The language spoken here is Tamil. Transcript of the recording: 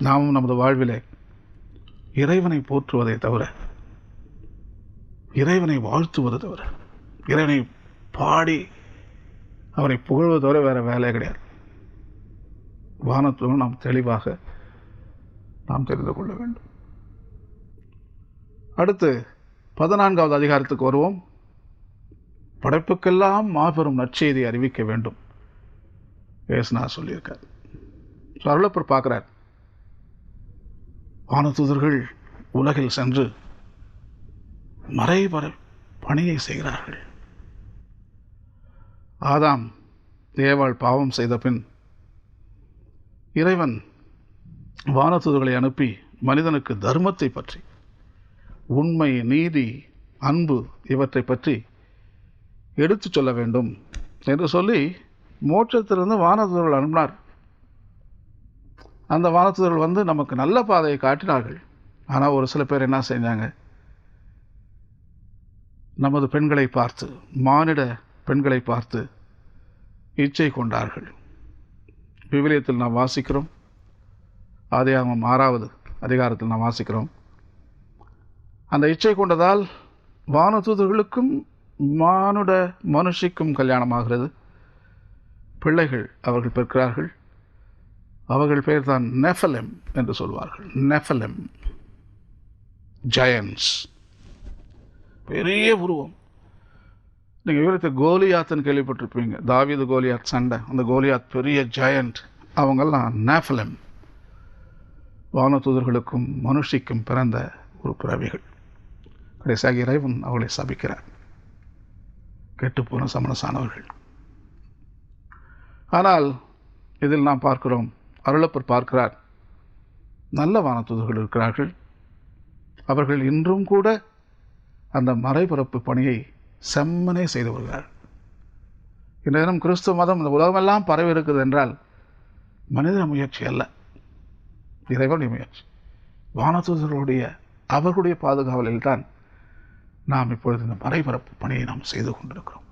நாமும் நமது வாழ்விலே இறைவனை போற்றுவதை தவிர, இறைவனை வாழ்த்துவது தவிர, இறைவனை பாடி அவரை புகழ்வது தவிர வேறு வேலை கிடையாது. வானத்துடன் நாம் தெளிவாக நாம் தெரிந்து கொள்ள வேண்டும். அடுத்து 14வது அதிகாரத்துக்கு வருவோம். படைப்புக்கெல்லாம் மாபெரும் நற்செய்தி அறிவிக்க வேண்டும் ஏசுநாதர் சொல்லியிருக்கார். அருளப்பர் பார்க்கிறார், வானதூதர்கள் உலகில் சென்று மறைபர பணியை செய்கிறார்கள். ஆதாம் ஏவாள் பாவம் செய்த பின் இறைவன் வானதூதர்களை அனுப்பி மனிதனுக்கு தர்மத்தை பற்றி, உண்மை, நீதி, அன்பு இவற்றை பற்றி எடுத்து சொல்ல வேண்டும் என்று சொல்லி மோட்சத்திலிருந்து வானதூதர்கள் அனுப்பினார். அந்த வானதூதர்கள் வந்து நமக்கு நல்ல பாதையை காட்டினார்கள். ஆனால் ஒரு சில பேர் என்ன செஞ்சாங்க, நமது பெண்களை பார்த்து, மானிட பெண்களை பார்த்து இச்சை கொண்டார்கள். விவிலியத்தில் நாம் வாசிக்கிறோம், ஆதியாகமம் 6வது அதிகாரத்தில் நாம் வாசிக்கிறோம். அந்த இச்சை கொண்டதால் வானதூதர்களுக்கும் மனுஷிக்கும் கல்யாணமாகிறது. பிள்ளைகள் அவர்கள் பெற்கிறார்கள். அவர்கள் பெயர் தான் நெஃபலெம் என்று சொல்வார்கள். நெஃபலெம், ஜயன்ஸ், பெரிய உருவம். நீங்கள் விவரத்தை கோலியாத்துன்னு கேள்விப்பட்டிருப்பீங்க. தாவீது கோலியாத் சண்டை, அந்த கோலியாத் பெரிய ஜயண்ட். அவங்கெல்லாம் நெஃபலெம், வானதூதர்களுக்கும் மனுஷிக்கும் பிறந்த ஒரு பிறவிகள். கடைசியாக இறைவன் அவர்களை சபிக்கிறார், கெட்டுப்போன சமணசானவர்கள். ஆனால் இதில் நாம் பார்க்கிறோம், அருளப்பர் பார்க்கிறார், நல்ல வானதூதர்கள் இருக்கிறார்கள். அவர்கள் இன்றும் கூட அந்த மறைபரப்பு பணியை செம்மனே செய்து வருகிறார்கள். இந்த தினம் கிறிஸ்துவ மதம் இந்த உலகமெல்லாம் பரவி இருக்குது என்றால் மனித முயற்சி அல்ல, இறைவனுடைய முயற்சி. வானதூதர்களுடைய அவர்களுடைய பாதுகாவலில் தான் நாம் இப்பொழுது இந்த மறைபரப்பு பணியை நாம் செய்து கொண்டிருக்கிறோம்.